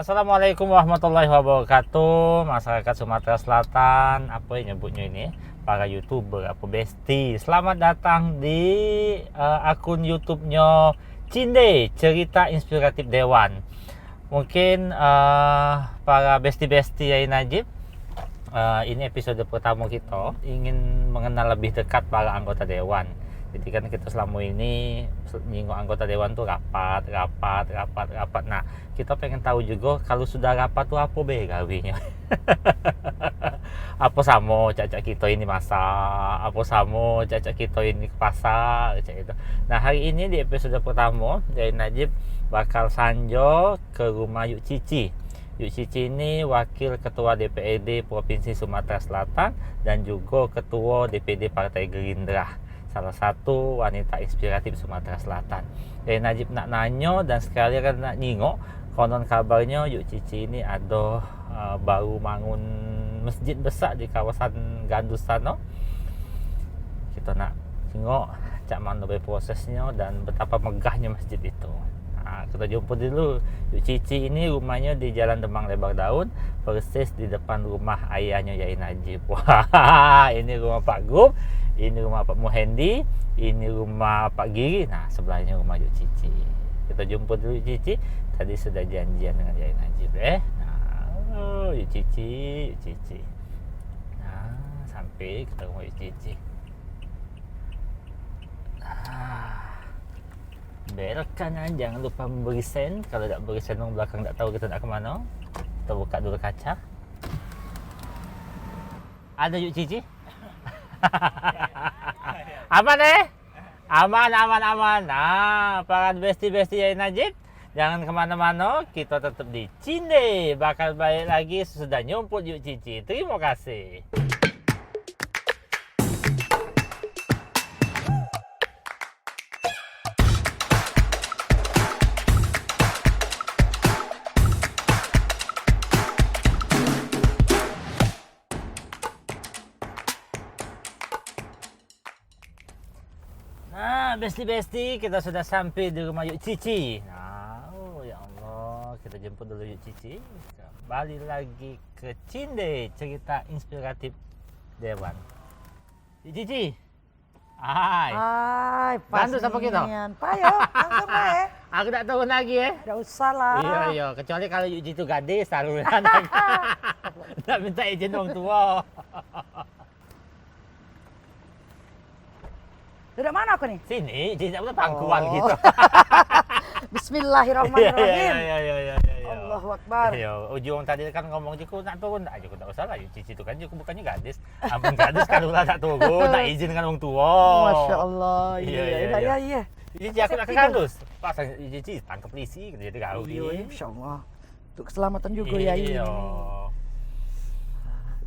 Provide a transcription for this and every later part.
Assalamualaikum warahmatullahi wabarakatuh. Masyarakat Sumatera Selatan, apa yang nyebutnya ini, para YouTuber, apa besti. Selamat datang di akun YouTube-nya Cinde, cerita inspiratif Dewan. Mungkin para besti-besti Yai Najib, ini episode pertama kita ingin mengenal lebih dekat para anggota Dewan. Jadi kan kita selama ini nyinggung anggota Dewan tuh rapat. Nah, kita pengen tahu juga kalau sudah rapat tuh apa be gawinya. Apa sama cacak kita ini masak, apa sama cacak kita ini ke pasar, cacak itu. Nah, hari ini di episode pertama, Yai Najib bakal sanjo ke rumah Yuk Cici. Yuk Cici ini wakil ketua DPRD Provinsi Sumatera Selatan dan juga ketua DPD Partai Gerindra. Salah satu wanita inspiratif Sumatera Selatan. Yai Najib nak nanyo dan sekali kan nak nyingok, konon kabarnya Yuk Cici ini ada baru bangun masjid besar di kawasan Gandus sana. Kita nak tengok cak mana prosesnya dan betapa megahnya masjid itu. Nah, kita jumpa dulu. Yuk Cici ini rumahnya di Jalan Demang Lebar Daun, persis di depan rumah ayahnya Yai Najib. Wah, ini rumah Pak Gub. Ini rumah Pak Muhendi, ini rumah Pak Giri. Nah, sebelahnya rumah Yuk Cici. Kita jumpa dulu Yuk Cici. Tadi sudah janjian dengan Yai Najib Nah, Yuk Cici. Nah, sampai kita rumah Yuk Cici. Nah, belokkan, jangan lupa memberi sen. Kalau tak beri sen belakang tak tahu kita nak ke mana. Kita buka dulu kaca. Ada Yuk Cici? Aman aman. Nah, para besti-besti Yai Najib, jangan kemana-mana, kita tetap di Cinde. Bakal balik lagi sesudah nyumput Yuk Cici. Terima kasih. Nah, besti-besti, kita sudah sampai di rumah Yuk Cici. Nah, ya Allah, kita jemput dulu Yuk Cici. Kembali lagi ke Cinde, cerita inspiratif Dewan. Yuk Cici. Hai, bantu siapa kita? Payo, langsung ya. Aku tak tahu lagi ya. Tidak usah lah. Iya, kecuali kalau Yuk Cici itu gadis, selalu nak minta izin orang tua. Duduk mana aku nih? Sini, Cici tak boleh pangkuan gitu. Bismillahirrahmanirrahim. Iya. Allahu Akbar. Iya, ujung tadi kan ngomong Ciku nak turun, tak Ciku tak usah lah. Cici itu kan Ciku bukannya gadis. Ampun gadis kalau lah tak turun, tak izin dengan orang tua. Masya Allah. Iya. Cici aku nak ke Gandus. Pasang Cici tangkap polisi jadi kau. Iya, Masya Allah. Untuk keselamatan juga ya ini. Iya.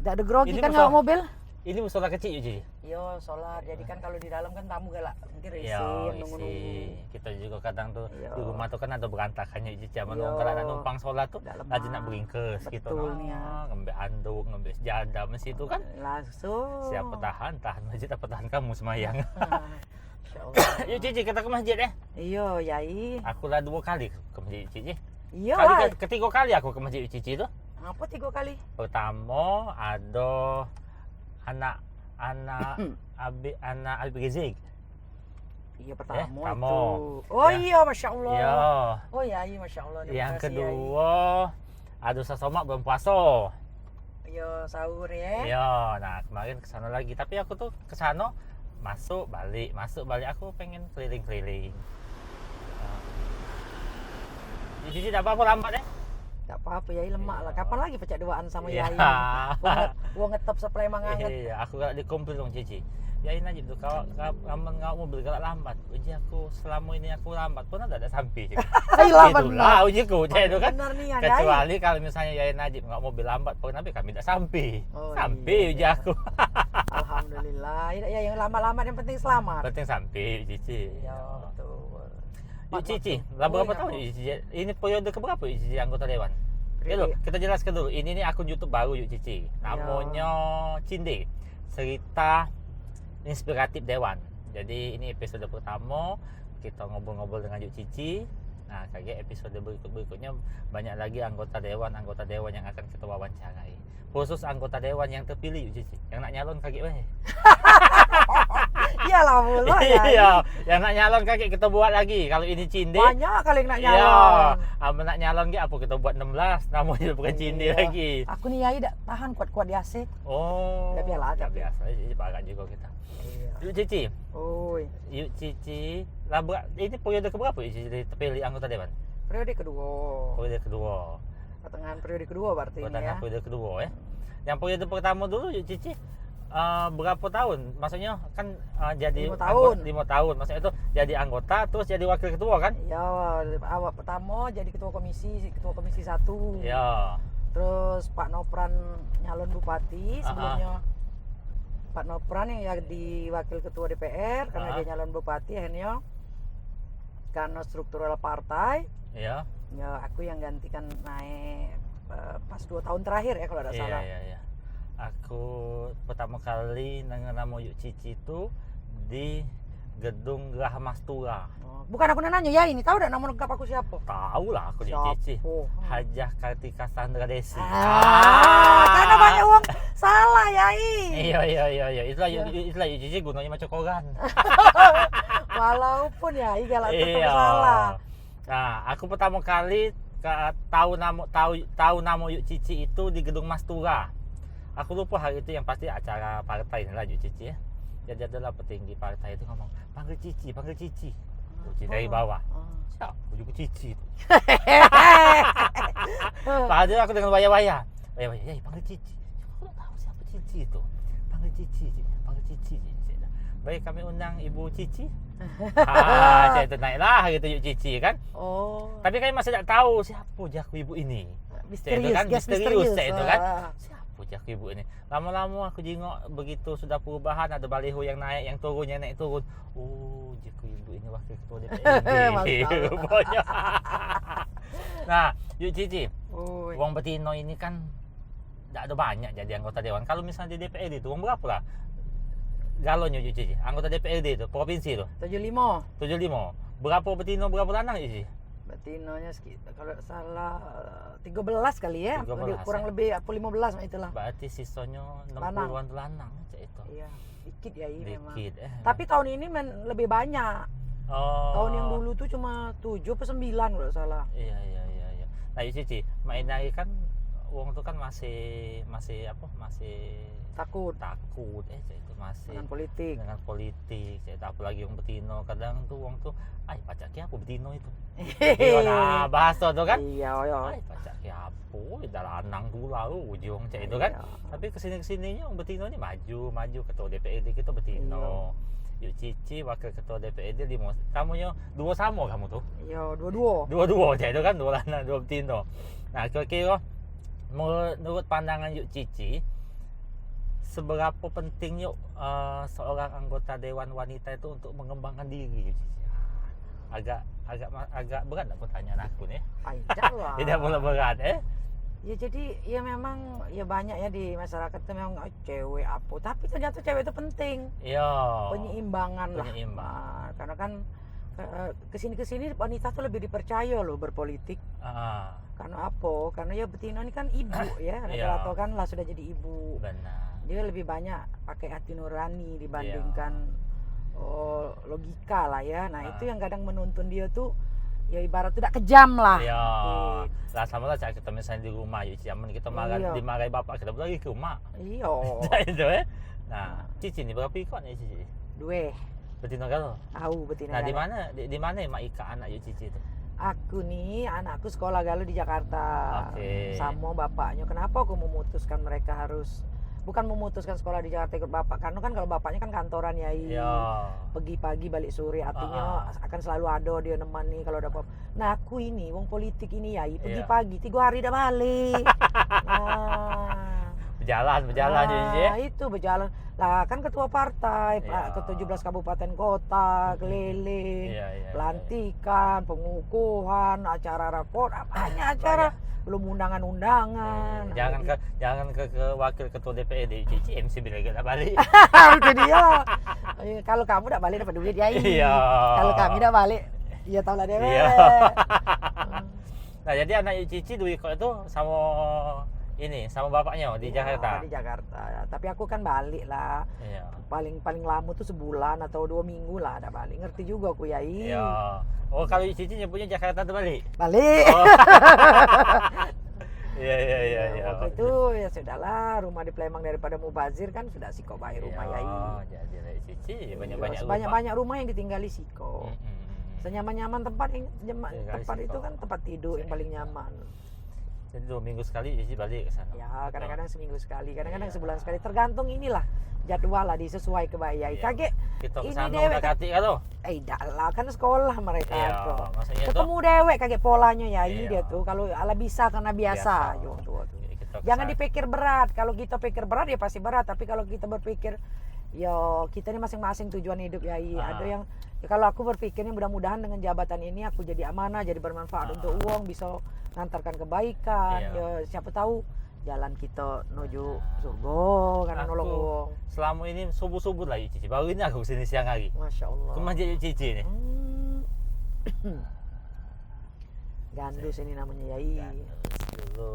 Tidak ada grogi Ini kan musola- nggak mobil? Ini musola kecil Cici. Iya, solar. Jadi kan kalau di dalam kan tamu galak. Nanti Iya, resin, nunggu-nunggu. kita juga kadang tuh Iya. di rumah tuh kan ada berantakannya Cici. Zaman Iya. kalau nak numpang sholat tuh Dalam rajin nak beringkes gitu. Betul nih ya. Ngambil anduk, ngambil sejadah mesti itu kan. Langsung. Siapa tahan masjid apa tahan kamu semayang. Masya Allah. Yuk Cici kita ke masjid ya. Iya, Yai. Aku lah 2 kali ke masjid Cici. Iya. Ketiga kali aku ke masjid Cici itu. Apa 3 kali? Pertama ada anak Abi Rizik. Iya pertama kamu. itu. Oh Ya. iya, Masya Allah. Iya. Oh iya, Masya Allah. Terima Yang kasih, kedua ada Sasomak belum puasa. Yai. Iya, sahur ya. Iya. Nah kemarin kesana lagi. Tapi aku tuh kesana masuk balik. Aku pengen keliling-keliling. Cici tak apa-apa lambat ya. Gak apa-apa, Yai lemak lah. Kapan lagi pecah duaan sama Iya. Yai? Gua ngetop supply manganget. Iya, aku galak dikumpul dong Cici. Yai Najib tuh kamu nggak mau bergerak lambat. Uji aku selama ini aku lambat pun ada sampai. Saya lambat Itulah ujiku, itu kan. Benar nih ya, Kecuali kalau misalnya Yai Najib nggak mobil lambat, pun tapi kami tidak sampai. Oh, Sampai uji iya. aku. Alhamdulillah. Ya yang lambat-lambat yang penting selamat. Penting sampai Cici. Iya, betul. Yuk Cici, lah berapa tahun Yuk Cici? Ini periode keberapa Yuk Cici anggota dewan? Dulu, kita jelaskan dulu. Ini nih akun YouTube baru Yuk Cici. Namanya Cinde, cerita inspiratif Dewan. Jadi ini episode pertama kita ngobrol-ngobrol dengan Yuk Cici. Nah, kayak episode berikutnya banyak lagi anggota dewan yang akan kita wawancarai. Khusus anggota dewan yang terpilih Cici, yang nak nyalon kaget weh. Iyalah mulu ya. Iya, yang nak nyalon kaget kita buat lagi. Kalau ini cinde. Banyak kali yang nak Iya, nyalon. nak nyalon ke apa kita buat 16, namanya bukan cinde Iya. lagi. Aku nih Yai dak tahan kuat-kuat di AC. Oh. Dah biarlah, Dah dah biasa. Jadi barat juga kita. Iya. Yuk Cici, Oi, yuk Cici. Lah ini periode keberapa yuk Cici terpilih anggota dewan? periode kedua. Periode kedua. Pertengahan periode kedua berarti ini Pertengahan ya. periode kedua ya. Yang periode pertama dulu yuk Cici. Berapa tahun? Maksudnya kan jadi 5 tahun. 5 tahun. Maksudnya itu jadi anggota terus jadi wakil ketua kan? Ya, awal pertama jadi ketua komisi 1. Ya. Terus Pak Nopran nyalon bupati sebelumnya. Pak Nopran yang jadi wakil ketua DPR karena dia nyalon bupati akhirnya karena struktural partai Ya. ya aku yang gantikan naik pas 2 tahun terakhir ya kalau tidak salah. Iya. Aku pertama kali nama Yuk Cici itu di gedung Geraha Mastura. Oh, bukan aku nanya ya ini tahu tidak nama lengkap aku siapa? Tahu lah aku Yuk Cici. Hajah Kartika Sandra Desi. Karena banyak uang salah Yai. Iya. Itulah Yuk Cici gunanya macam koran. Walaupun Yai galak tetap Iya. salah. Nah, aku pertama kali tahu nama Yuk Cici itu di gedung Mastura. Aku lupa hari itu yang pasti acara partai lah Yuk Cici ya. Jadi adalah petinggi partai itu ngomong panggil Cici. Cici dari bawah. Siapa juga Cici itu? Padahal aku dengan waya-waya. Ya panggil Cici. Aku tak tahu siapa Cici itu. Panggil Cici. Baik kami undang Ibu Cici. Saya itu naiklah gitu Yuk Cici kan. Oh. Tapi kami masih tak tahu siapa jaku ibu ini. Misterius, kan gas misterius misterius. itu kan. Siapa jaku ibu ini? Lama-lama aku jengok begitu sudah perubahan ada baliho yang naik, yang turun, yang naik turun. Oh, jaku ibu ini wakil ketua DPRD. Rupanya. Nah, Yuk Cici. Uang betino ini kan tidak ada banyak jadi anggota dewan. Kalau misalnya di DPRD itu uang berapa lah? Galonnya Yuk Cici, anggota DPRD itu, provinsi itu 75. 75. Berapa betino, berapa lanang Yuk Cici? Betinonya sekitar kalau tak salah 13 kali ya. 13, Kurang ya. lebih 15 itulah. Berarti sisanya 60-an lanang cak itu. Iya, dikit ya ini memang. Dikit Tapi tahun ini lebih banyak. oh. Tahun yang dulu tuh cuma 7 atau 9 kalau tak salah. Iya. Nah Yuk Cici, main lagi kan uang tuh kan masih Takut cak itu masih dengan politik. dengan politik cak itu apalagi uang betino kadang tuh uang tuh pacak apa betino itu. Nah, bahasa tuh kan. Iya. Pacak apa dah lanang dulu lalu ujung cak itu kan. Iya. Tapi kesini-kesininya uang betino ini maju ketua DPRD kita betino. Yuk Cici wakil ketua DPRD 5. Kamunya 2 sama kamu tuh. Iya, dua-dua. Dua-dua cak itu kan 2 lanang 2 betino. Nah, kira-kira menurut pandangan Yuk Cici seberapa penting yuk seorang anggota dewan wanita itu untuk mengembangkan diri? Agak berat tak pertanyaan aku nih. Tidak lah. Tidak boleh berat Ya jadi ya memang ya banyak ya di masyarakat itu memang cewek apa. Tapi ternyata cewek itu penting. Iya. Penyeimbangan lah. Penyeimbang. Karena kan kesini wanita tuh lebih dipercaya loh berpolitik. Karena apa? Karena ya betina ini kan ibu ya. Rata-rata kan lah sudah jadi ibu. Benar. Dia lebih banyak pakai hati nurani dibandingkan logika lah ya. Nah itu yang kadang menuntun dia tuh ya ibarat tidak kejam lah. Iya. Lah sama lah cak kita misalnya di rumah Yuk Cici, kita marah dimarahi bapak kita lagi ke rumah. Iya. Itu Nah, Cici ini berapa ikut nih Cici? 2. Betina kalau. Tahu betina. Nah, di mana Mak Ika anak Yuk Cici itu? Aku nih anakku sekolah galuh di Jakarta. Oke. Sama bapaknya. Kenapa aku memutuskan mereka harus bukan memutuskan sekolah di Jakarta ikut bapak, karena kan kalau bapaknya kan kantoran Yai. Iya. Pergi pagi balik sore, artinya akan selalu ada dia nemani kalau ada apa. Nah, aku ini wong politik ini Yai, pergi pagi 3 hari dah balik. Berjalan Cici. Itu berjalan. Lah kan ketua partai, ke-17 kabupaten kota, keliling, pelantikan, pengukuhan, acara rapor, banyak acara. Belum undangan-undangan. Jangan ke wakil ketua DPRD Cici MC bila enggak balik. Itu dia. Kalau kamu enggak balik dapat duit ya. Iya. Kalau kami enggak balik Iya tahu lah dewe. Iya. Nah, jadi anak Cici dulu kok itu sama bapaknya di Iya, Jakarta. Di Jakarta. Tapi aku kan balik lah. Iya. Paling lama tuh sebulan atau 2 minggu lah ada balik. Ngerti juga aku Yai. Iya. Oh, kalau Cici nyebutnya Jakarta tuh balik. Balik. Oh. Iya. Waktu itu ya sudahlah, rumah di Palembang daripada mubazir kan sudah Siko baik rumah Iya, Yai. jadi dari Cici banyak-banyak rumah. Banyak rumah yang ditinggali Siko. Senyaman-nyaman tempat yang Tinggali tempat itu Siko. kan tempat tidur yang paling nyaman. Jadi 2 minggu sekali Cici balik ke sana. Ya kadang-kadang seminggu sekali, kadang-kadang sebulan sekali, tergantung inilah jadwal lah disesuai ke Yai. Iya. Kaget Kita ke ini sana dewek udah kati kan tuh. dah lah kan sekolah mereka Iya, tuh. maksudnya tuh Ketemu dewek kaget polanya Yai Iya. dia tuh. Kalau ala bisa karena biasa. Yo, tuh. Jadi kita ke Jangan sana. dipikir berat. Kalau kita pikir berat ya pasti berat. Tapi kalau kita berpikir, yo kita ini masing-masing tujuan hidup Yai. Ada yang ya kalau aku berpikirnya mudah-mudahan dengan jabatan ini aku jadi amanah, jadi bermanfaat untuk uang, bisa ngantarkan kebaikan. Iya. Ya siapa tahu jalan kita menuju surga karena Aku nolong uang. selama ini subuh-subuh lah Cici. Baru ini aku kesini siang hari. Masya Allah. Ke masjid Cici nih. Gandus ini namanya Yai. Dulu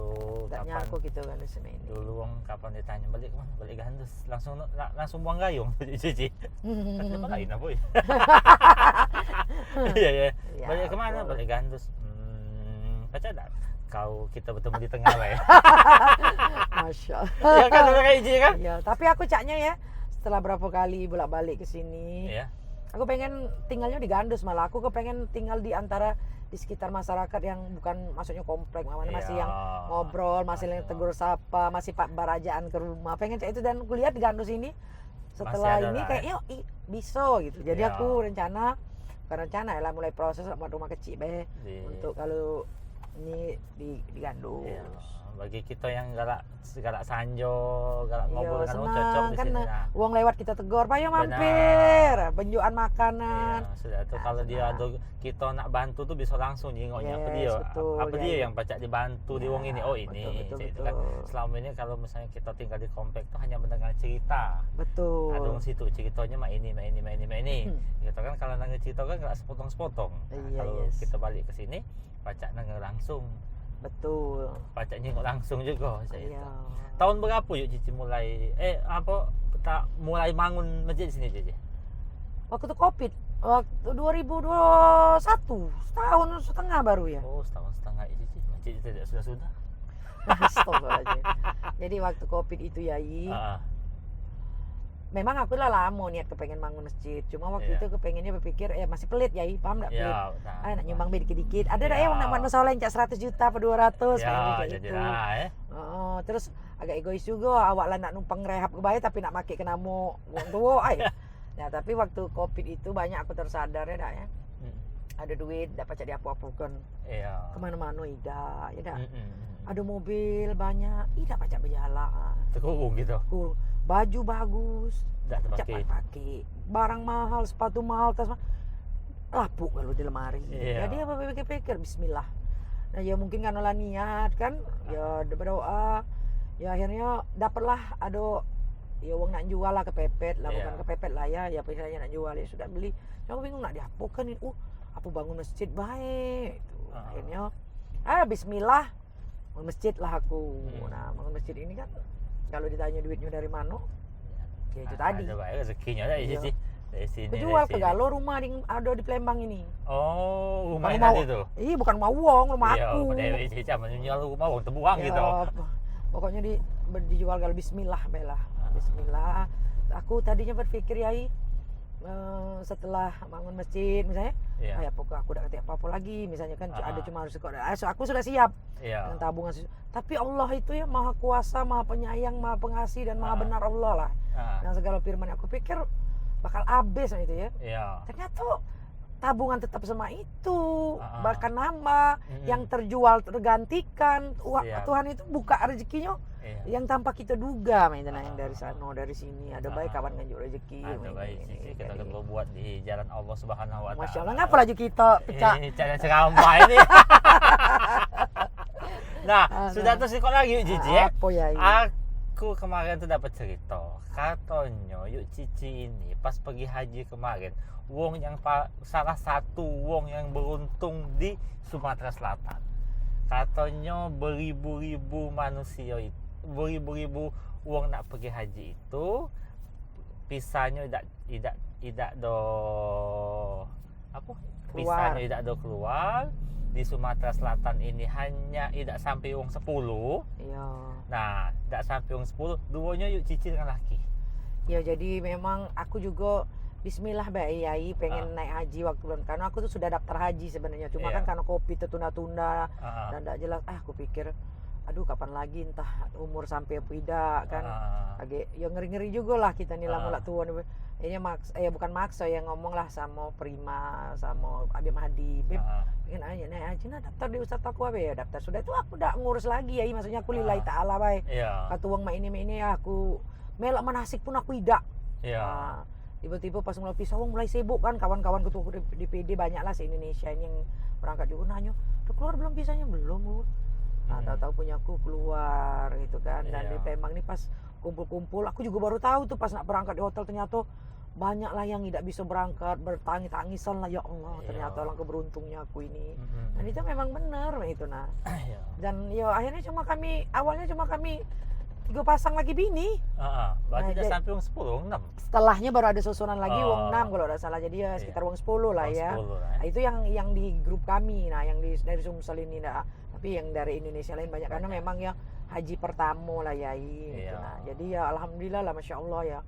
Taknya kapan aku gitu gandus ini. dulu wong kapan ditanya balik kemana, balik Gandus langsung buang gayung Cici. Kenapa lain apa ya? Iya. Ya, Balik kemana? betul. Balik Gandus. Baca dah. Kau kita bertemu di tengah lah ya. Masya Ya kan udah kayak Cici kan? Ya, tapi aku caknya ya setelah berapa kali bolak-balik ke sini, Iya. aku pengen tinggalnya di Gandus, malah aku kepengen tinggal di antara di sekitar masyarakat yang bukan maksudnya komplek, masih yang ngobrol, masih yang tegur sapa, masih pak barajaan ke rumah. Pengen cak itu dan kuliah di Gandus ini setelah Masih ada ini lah, kayaknya bisa gitu. Jadi Iya. aku rencana ya lah mulai proses buat rumah kecil untuk kalau ini di Gandus. Iya. Bagi kita yang galak sanjo, galak ngobrol Iya, dengan orang senang cocok di kan sini. Nah. uang lewat kita tegur, "Pak, yo Benar. mampir, benjuan makanan." Iya, sudah tuh kalau dia ada kita nak bantu tuh bisa langsung jengoknya apa Yes, dia betul, apa dia ya. yang pacak dibantu di wong ini, oh ini betul, Cik, itu betul. kan selama ini kalau misalnya kita tinggal di komplek tuh hanya mendengar cerita, Betul. ada wong situ ceritanya mak ini gitu kan. Kalau nangis cerita kan nggak sepotong-sepotong. Nah, Iya, kalau yes. kita balik ke sini pacak nangis langsung, Betul. pacak nyengok langsung juga Cik, Iya. itu. Tahun berapa yuk Cici mulai mulai bangun masjid di sini Cici? Waktu itu Covid, waktu 2021, setahun setengah baru ya. Oh, setahun setengah ya Cici, masjid tidak sudah. Astagfirullahaladzim. Jadi waktu Covid itu Yai, Ah, memang aku lah lama niat kepengen bangun masjid. Cuma waktu Iya. itu kepengennya berpikir, masih pelit Yai, paham nggak pelit? ya, betul. Nak nyumbang dikit-dikit. Ada dah Ya. yang nak buat masalah yang 100 juta apa 200 Ya, kayak jadi gitu. lah Terus agak egois juga awak lah nak numpang rehab kebaya tapi nak make kena mau wong tua ai. Nah, tapi waktu Covid itu banyak aku tersadar ya dak ya. Ada duit dapat jadi apa-apakan. Iya. Kemana-mana ida, ya dak. Mm-mm. Ada mobil banyak, ida pacak berjalan. Terkurung gitu. Baju bagus, Tak pacak terpakai. pakai. Barang mahal, sepatu mahal, tas mahal. Lapuk kalau di lemari. Iya. Jadi apa pikir-pikir bismillah. Nah, ya mungkin karena lah niat kan, ya berdoa. Ya akhirnya dapatlah ada ya uang nak jual lah kepepet lah, Iya. bukan kepepet lah ya misalnya nak jual ya sudah beli. Aku bingung nak diapakan ini. Aku bangun masjid baik itu. Akhirnya bismillah bangun masjid lah aku. Nah, bangun masjid ini kan kalau ditanya duitnya dari mana? Ya itu tadi. Ada baik rezekinya lah Iya. Cici. Dari sini. Kejual dari ke sini. Galo rumah ada di Palembang ini. Oh, rumah Bukan enak rumah- itu. Ih, bukan rumah uang, rumah Iya, aku. pada Cici sama nyunyal rumah wong terbuang Ya, gitu. Pokoknya dijual Galo bismillah belah. Bismillah. Aku tadinya berpikir Yai setelah bangun masjid misalnya, Iya. pokok aku udah ngerti apa-apa lagi misalnya kan ada Ah. cuma harus sekolah. Aku sudah siap Iya. dengan tabungan. Tapi Allah itu ya maha kuasa, maha penyayang, maha pengasih dan maha Ah. benar Allah lah. Ah, Dengan segala firman aku pikir bakal habis itu ya. Iya. Ternyata tabungan tetap sama itu, Ah. bahkan nambah, yang terjual tergantikan. Siap. Tuhan itu buka rezekinya Iya. yang tanpa kita duga, yang dari sana, dari sini. Ada baik Ah. kawan nganjuk rezeki. Ada baik Cici, kita akan berbuat di jalan Allah Subhanahu wa taala. Masya Allah, ngapa lagi kita pecah? Cara ceramah ini. Nah, sudah tersikot lagi Cici ya. Apa ya ini? Aku aku kemarin tuh dapat cerita, katanya Yuk Cici ini pas pergi haji kemarin, salah satu wong yang beruntung di Sumatera Selatan. Katanya beribu-ribu manusia itu, beribu-ribu wong nak pergi haji itu, pisahnya tidak do apa? Pisahnya tidak do keluar. Di Sumatera Selatan ini hanya tidak sampai wong 10. Iya. Nah, tidak sampai wong 10, duonya Yuk Cici dengan laki. Ya jadi memang aku juga Bismillah Mbak Yai pengen naik haji waktu bulan, karena aku tuh sudah daftar haji sebenarnya, cuma kan karena Covid tertunda-tunda dan tidak jelas. Aku pikir aduh kapan lagi, entah umur sampai apa tidak kan. Agak ya ngeri-ngeri juga lah kita nih lama tua nih. Ini bukan maksa ya, ngomong lah sama Prima sama Habib Hadi. Beb, pengen aja naik haji, nah daftar di Ustadz aku apa ya, daftar sudah itu aku udah ngurus lagi ya, maksudnya aku lillahi ta'ala baik. Kata uang mak ini ya aku melak manasik pun aku tidak. Nah, tiba-tiba pas mulai pisah mulai sibuk kan, kawan-kawan ketua DPD banyak lah se-Indonesia ini yang berangkat juga, nanya udah keluar belum pisahnya, belum Bu. Nah, tahu-tahu punya aku keluar gitu kan. Dan di Palembang ini pas kumpul-kumpul, aku juga baru tahu tuh pas nak berangkat di hotel, ternyata banyak lah yang tidak bisa berangkat, bertangis-tangisan lah, ya Allah ternyata langkah beruntungnya aku ini. Dan itu memang benar itu nah. Dan ya akhirnya awalnya cuma kami 3 pasang lagi bini. Berarti udah sampai wong 10, wong 6. Setelahnya baru ada susunan lagi wong 6 kalau tidak salah. Jadi ya sekitar wong 10 lah ya. Nah, itu yang di grup kami. Nah, yang dari Sumsel ini tapi yang dari Indonesia lain banyak. Karena memang ya haji pertama lah ya gitu. Nah, jadi ya alhamdulillah lah, masya Allah ya.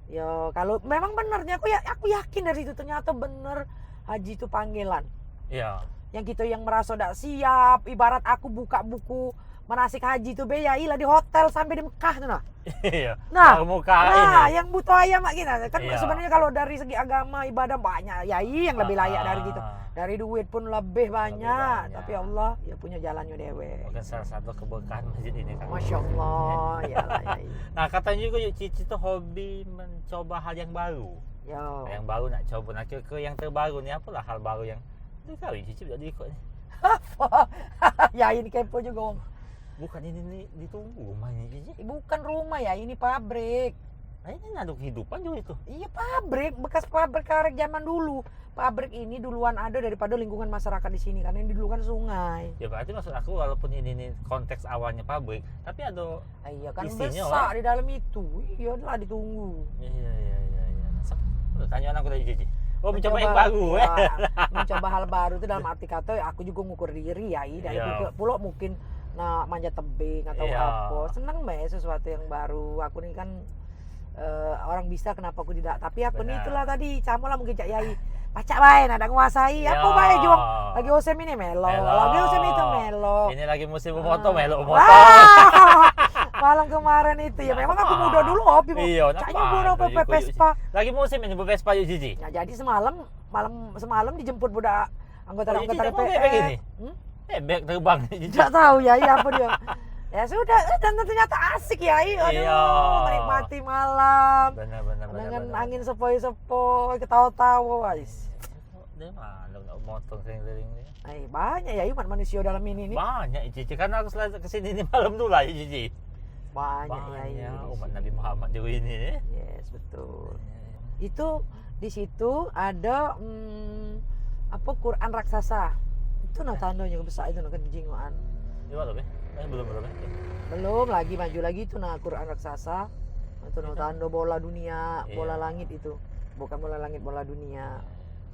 Ya kalau memang benarnya aku yakin dari situ ternyata bener haji itu panggilan. Iya. Yang kita yang merasa tidak siap, ibarat aku buka buku manasik haji itu lah di hotel sampai di Mekah tuh nah. Iya. Nah, ini. yang butuh ayam gini kan sebenarnya kalau dari segi agama ibadah banyak yai yang lebih layak dari gitu. Dari duit pun lebih banyak. Tapi Allah ya punya jalannya dewe. Mungkin salah satu keberkahan masjid ini kan. Masya Allah, ya lah yai. Nah, katanya juga Yuk Cici tuh hobi mencoba hal yang baru. Yang baru nak coba, nak ke yang terbaru nih, apalah hal baru yang kau Cici udah diikut nih. Ya ini kepo juga. Bukan ini ditunggu rumahnya Cici. Bukan rumah ya, ini pabrik. Nah, ini ada kehidupan juga itu. Iya, pabrik, bekas pabrik karet zaman dulu. Pabrik ini duluan ada daripada lingkungan masyarakat di sini, karena ini dulu kan sungai. Ya berarti maksud aku walaupun ini konteks awalnya pabrik, tapi ada iya kan isinya besar di dalam itu. Iya lah ditunggu. Iya. Tanya aku tadi Cici. Oh, mencoba yang baru ya. Mencoba hal baru itu dalam arti kata aku juga ngukur diri ya, dari pulau mungkin manjat tebing atau apa. Seneng mbak sesuatu yang baru. Aku ini kan orang bisa, kenapa aku tidak? Tapi aku ini itulah tadi sama lah mungkin Cak Yai. Pacak bae ada nguasai. Aku bae juang lagi musim ini melo. Lagi musim itu melo. Ini lagi musim moto melo moto. Malam kemarin itu ya memang aku muda dulu hobi. Iya, Caknya budak Vespa. Lagi musim ini Vespa Yuk Cici. Nah, jadi semalam dijemput budak anggota DPR. Bebek terbang Cici. Enggak tahu ya apa dia. Ya sudah, dan ternyata asik ya, menikmati malam. Benar. Dengan angin sepoi-sepoi, ketawa-tawa, guys. Dia mana nak motong keliling ini? Banyak ya umat manusia dalam ini. Banyak Cici, karena aku selalu kesini ini malam dulu lah Cici. Banyak ya umat Nabi Muhammad juga ini. Yes, betul. Itu di situ ada Quran raksasa. Itu tandanya besar itu kenjingoan. Gimana be? Belum lagi maju lagi itu Quran raksasa. Itu tanda bola dunia, bola langit itu. Bukan bola langit, bola dunia.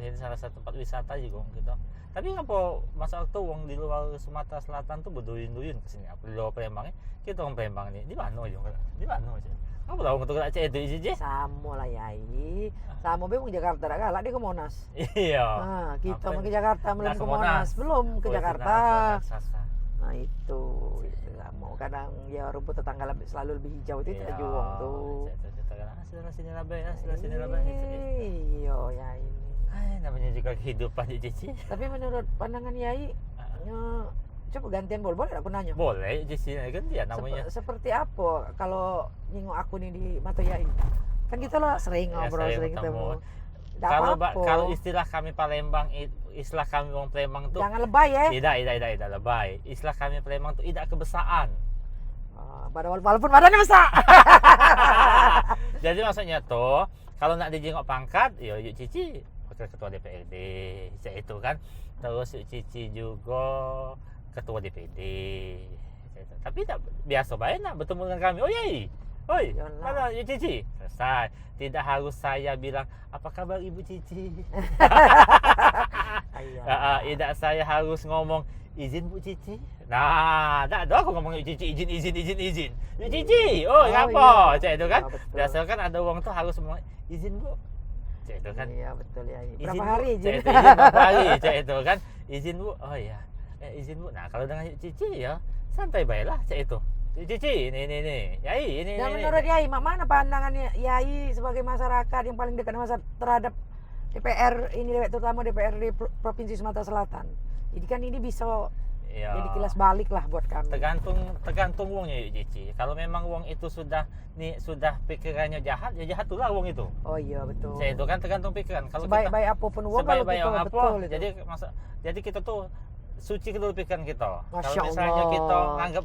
Ini salah satu tempat wisata juga kita. Tapi ngapa masa waktu wong di luar Sumatera Selatan tuh berduyun-duyun ke sini. Apa di luar Palembang kita orang Palembang ini. Di mana aja? Di mana aja? Apa tahu untuk nak cek itu Cici? Sama lah yai. Sama be Jakarta dah galak dia ke Monas. Iya. Nah, kita mau ke Jakarta belum ke Monas. Belum ke Jakarta. Nah itu mau kadang ya rumput tetangga selalu lebih hijau itu kita juang tuh. Sini lah be. Iya ya ini. Namanya juga kehidupan Cici. Tapi menurut pandangan Yai, coba gantian boleh aku nanya? Boleh Cici, gantian namanya. Seperti apa kalau nyinggung aku nih di mata Yai? Kan kita lah sering ngobrol, sering ketemu. Kalau istilah kami Palembang, istilah kami orang Palembang tuh jangan lebay ya. Tidak lebay. Istilah kami Palembang tuh tidak kebesaan. walaupun badannya besar. Jadi maksudnya tuh kalau nak dijengok pangkat, ya Yuk Cici wakil ketua DPRD, itu kan. Terus Yuk Cici juga ketua DPD. Tapi tak biasa baik nak bertemu dengan kami. Oh yai. Oi, mana Yuk Cici? Selesai. Tidak harus saya bilang apa kabar Ibu Cici. Tidak saya harus ngomong izin Bu Cici. Nah, tak ada aku ngomong Yuk Cici izin. Yuk Cici, ngapa? Cak itu kan. Biasa kan ada orang tuh harus ngomong izin Bu. Cak itu kan. Iya betul ya. Berapa hari izin? Izin berapa hari? Cak itu kan. Izin Bu. Oh iya. Izin Bu. Nah, kalau dengan Yuk Cici ya santai baiklah cak itu. Yuk Cici, ini. Yai, ini. Dan menurut Yai, mana pandangannya Yai sebagai masyarakat yang paling dekat terhadap DPR ini, terutama DPRD Provinsi Sumatera Selatan. Jadi kan ini bisa jadi kilas balik lah buat kami. Tergantung uangnya Yuk Cici. Kalau memang uang itu sudah pikirannya jahat, ya jahat tuh lah uang itu. Oh iya betul. Itu kan tergantung pikiran. Kalau sebaik-baik apapun uang kalau kita betul itu. Jadi kita tuh suci kedua pikiran kita. Masya Kalau misalnya Allah. kita nganggap,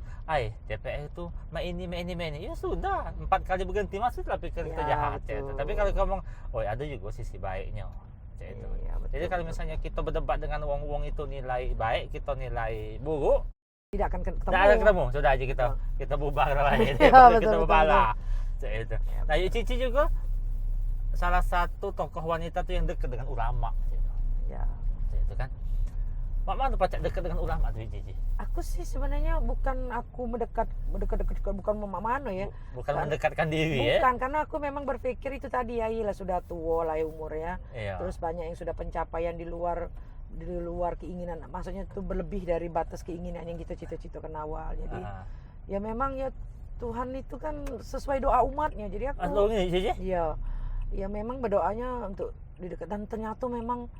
DPR itu ini, ya sudah 4 kali berganti masuklah pikiran kita jahat. Betul. Tapi kalau kamu, ada juga sisi baiknya. Itu. Iya, betul, Jadi kalau misalnya kita berdebat dengan uang itu nilai baik, kita nilai buruk, tidak akan ketemu. tidak ada ketemu, sudah aja kita bubar lah ya. Kita bubar lah. Itu. Nah, Yuk Cici juga salah satu tokoh wanita tuh yang dekat dengan ulama. Ya. Itu kan. Mak mana pacak dekat dengan ulama tuh Yuk Cici? Aku sih sebenarnya bukan aku mendekat bukan Mak Mano ya. Bukan mendekatkan diri ya. Bukan, karena aku memang berpikir itu tadi ya, lah sudah tua lah ya umurnya. Iya. Terus banyak yang sudah pencapaian di luar keinginan, maksudnya itu berlebih dari batas keinginan yang kita cita-citakan awal. Jadi ya memang ya Tuhan itu kan sesuai doa umatnya. Jadi aku ya memang berdoanya untuk didekat, dan ternyata memang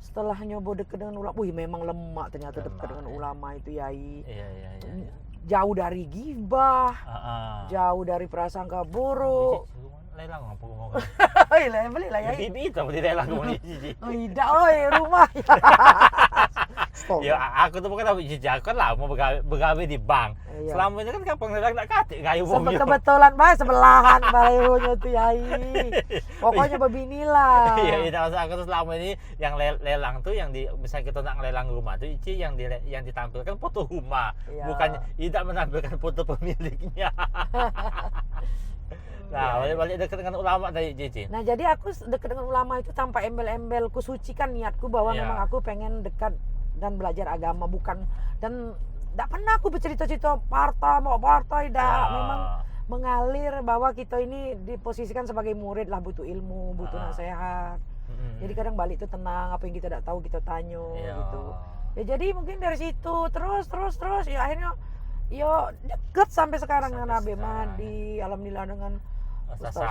setelah nyoba dekat dengan ulama, memang lemak ternyata dekat dengan ulama itu Yai. Iya. Jauh dari gibah, jauh dari prasangka buruk. Lelang apa ngomong? Beli lah Yai. Bibi itu apa lelang ngomong Cici? Tidak, rumah. Ya aku tuh bukan Cici, aku kan lama begawe di bank. Iya. Selama ini kan kapan lelang tak katik gayu wong. Kebetulan bae sebelahan balehonya tuh Yai. Pokoknya beginilah. Iya, maksud aku tuh selama ini yang lelang tuh yang misalnya kita nak ngelelang rumah tuh Cici yang ditampilkan foto rumah, bukan tidak menampilkan foto pemiliknya. Nah, balik dekat dengan ulama tadi Cici. Nah, jadi aku dekat dengan ulama itu tanpa embel-embel, kusucikan niatku bahwa memang aku pengen dekat dan belajar agama, bukan, dan tidak pernah aku bercerita-cerita partai, memang mengalir bahwa kita ini diposisikan sebagai murid lah, butuh ilmu, butuh nasihat. Jadi kadang balik itu tenang, apa yang kita tidak tahu kita tanya gitu. Ya jadi mungkin dari situ terus ya akhirnya ya deket sampai sekarang dengan Nabi Mahdi, alhamdulillah dengan Ustaz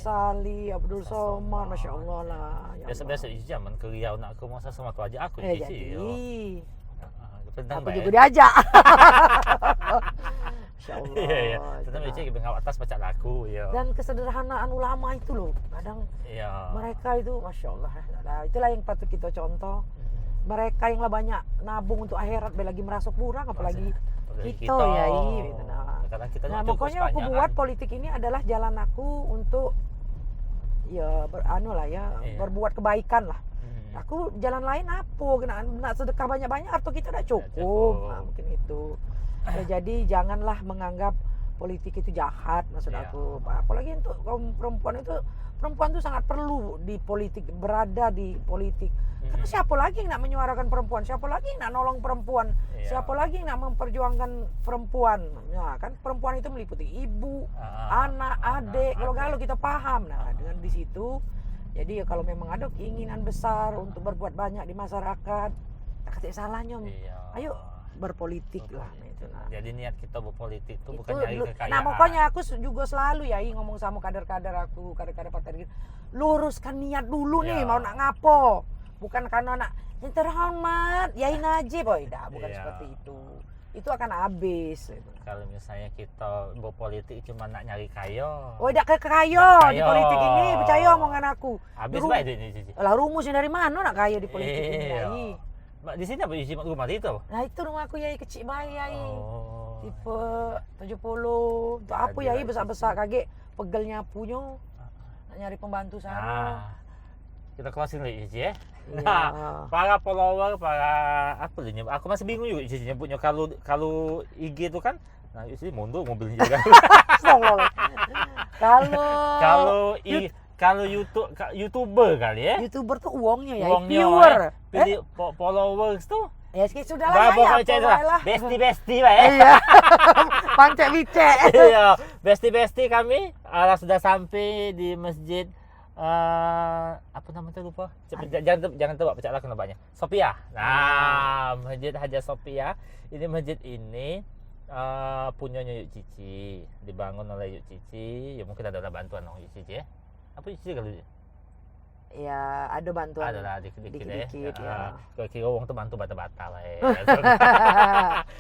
Ali, Abdul Somad, Masya Allah lah. Biasa-biasa di zaman ke Riau nak ke masa sama tu aja aku Cici. Aku juga diajak. Masya Allah. Iya. Tetapi Cici bengau atas baca lagu ya. Dan kesederhanaan ulama itu loh, kadang mereka itu Masya Allah. Nah, itulah yang patut kita contoh. Mereka yang lah banyak nabung untuk akhirat, lagi merasa kurang, apalagi kita ya gitu. Nah pokoknya aku buat politik ini adalah jalan aku untuk berbuat kebaikan lah. Aku jalan lain apa, nak sedekah banyak-banyak atau kita tidak cukup. Nah, mungkin itu. Ya, jadi janganlah menganggap politik itu jahat, maksud aku. Apalagi untuk kaum perempuan itu sangat perlu di politik, berada di politik. Karena siapa lagi yang nak menyuarakan perempuan? Siapa lagi yang nak nolong perempuan? Siapa lagi yang nak memperjuangkan perempuan? Nah, kan perempuan itu meliputi ibu, anak, adik. Kalau kita paham. Nah, dengan di situ, jadi ya kalau memang ada keinginan besar untuk berbuat banyak di masyarakat, tak kata salahnya. Ayo berpolitik lah. Jadi niat kita berpolitik itu bukan nyari kekayaan. Nah makanya aku juga selalu ngomong sama kader-kader partai, luruskan niat dulu nih, mau nak ngapo. Bukan karena nak yang terhormat Yai Najib, bukan seperti itu. Itu akan habis. Kalau misalnya kita berpolitik cuma nak nyari kaya. Tidak kaya di politik ini, percaya omongan aku. Habis baik ini Cici. Lah rumusnya dari mana nak kaya di politik ini Yai? Di sini apa isi rumah itu? Nah itu rumahku Yai, kecil bayi Yai. tipe 70. Untuk apa ya besar-besar kaget pegelnya punya. Nak nyari pembantu sana. Nah, kita closing lagi Cici ya. Iya. Nah, para follower, para apa nih? Aku masih bingung juga Cici nyebutnya kalau IG itu kan. Nah, Cici mundur mobilnya juga. Kalau YouTuber kali ya. YouTuber tuh uangnya ya, Uangnya, viewer. Pilih followers tuh. Ya sudah lah ya, Besti lah ya. Iya. Pancek bicek. Iya, besti kami sudah sampai di masjid apa namanya lupa. Jangan tebak pecah lah kenapanya. Sophia. Nah, Masjid Haja Sophia. Ini masjid ini punyanya Yuk Cici, dibangun oleh Yuk Cici. Ya mungkin ada bantuan Yuk Cici ya. Apa Yuk Cici kalau ya ada bantuan. Ada lah dikit-dikit ya. Kira-kira orang tuh bantu bata-bata lah ya.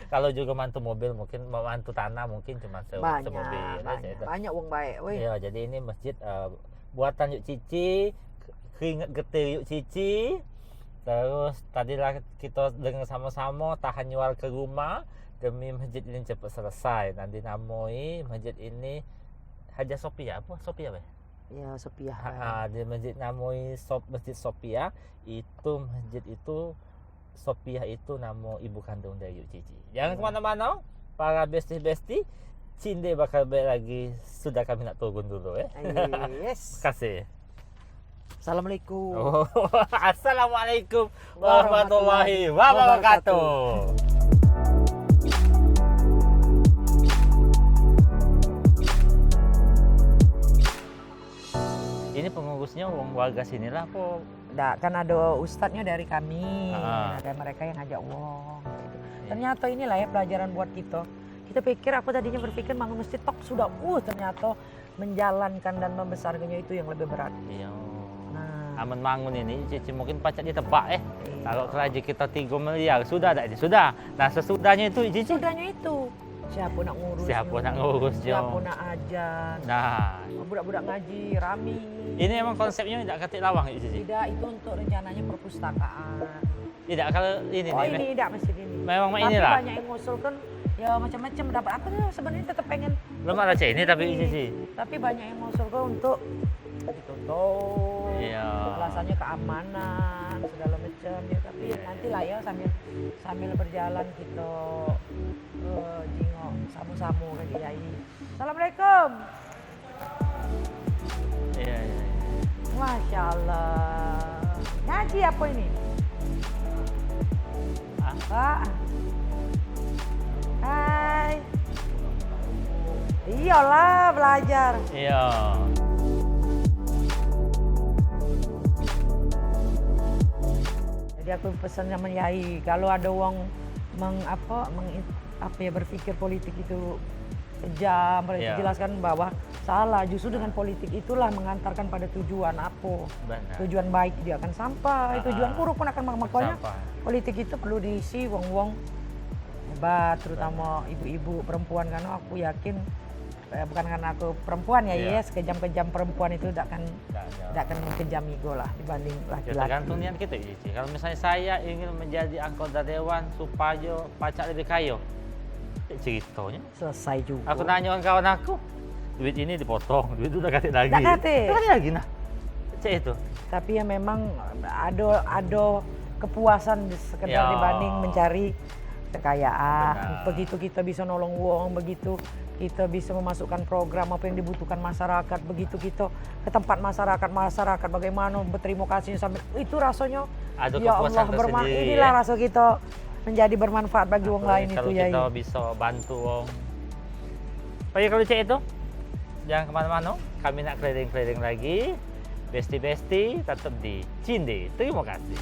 Kalau juga mantu mobil mungkin, mantu tanah mungkin cuma semobil. Banyak uang baik. Iya, jadi ini masjid buatan Yuk Cici, keringet getih Yuk Cici. Terus tadilah kita dengan sama-sama tahan nyuar ke rumah demi masjid ini cepat selesai. Nanti namoi masjid ini Haja Sophia. Apa Sophia, Bay? Ya, Sophia. Di masjid namoi Masjid Sophia itu Sophia itu nama ibu kandung dari Yuk Cici. Jangan kemana-mana, para besti Cinde bakal balik lagi. Sudah kami nak turun dulu ya. Yes. Kasih. Assalamualaikum. Assalamualaikum warahmatullahi wabarakatuh. Ini pengurusnya warga sinilah apa? Nah, kan ada ustadznya dari kami, ada mereka yang ngajak uang. Gitu. Ternyata inilah ya pelajaran buat kita. Kita pikir, aku tadinya berpikir bangun masjid tok sudah, ternyata menjalankan dan membesarkannya itu yang lebih berat. Iya. Nah, aman bangun ini, Cici mungkin pacak ditebak Kalau kerja kita 3 miliar, sudah ada ini? Sudah. Nah sesudahnya itu Cici. Sesudahnya itu. Siapa nak ngurus? Siapa nak ajar? Nah, budak-budak ngaji, rami. Ini emang konsepnya tidak ketik lawang itu sih. Tidak, itu untuk rencananya perpustakaan. Tidak, kalau ini ini tidak masjid ini. Memang tapi inilah. Banyak yang ngusulkan ya macam-macam dapat apa nih sebenarnya tetap pengen. Belum ada ini tapi sih. Tapi banyak yang ngusulkan untuk ditutup. Iya. Alasannya keamanan segala macam ya, tapi nanti lah ya sambil berjalan kita jingok samu-samu ke Kiai. Assalamualaikum. Iya. Masya Allah. Ngaji apa ini? Pak. Hai. Iyalah belajar. Iya. Jadi aku pesan sama Yai, kalau ada uang berpikir politik itu kejam, jelaskan bahwa salah. Justru dengan politik itulah mengantarkan pada tujuan apa? Benar. Tujuan baik dia akan sampai, tujuan buruk pun akan makanya. Politik itu perlu diisi wong-wong hebat, terutama ibu-ibu perempuan, karena aku yakin bukan karena aku perempuan ya, yes, kejam-kejam perempuan itu tidak akan kejam ego lah dibanding laki-laki. Tergantung niat kita, Cici. Kalau misalnya saya ingin menjadi anggota dewan supaya pajak lebih kaya, ceritanya selesai juga. Aku nanya kawan aku, duit ini dipotong, duit itu udah kasih lagi. Udah kasih lagi nah. Cek itu. Tapi ya memang ada kepuasan sekedar dibanding mencari kekayaan. Benar. Begitu kita bisa nolong uang, begitu kita bisa memasukkan program apa yang dibutuhkan masyarakat, begitu kita ke tempat masyarakat bagaimana berterima kasih sampai itu rasanya ada ya Allah inilah rasa kita menjadi bermanfaat bagi orang lain itu ya. Kalau kita bisa bantu orang. Baik, kalau cek itu jangan kemana-mana, kami nak keliling-keliling lagi. Besti tetap di Cinde. Terima kasih.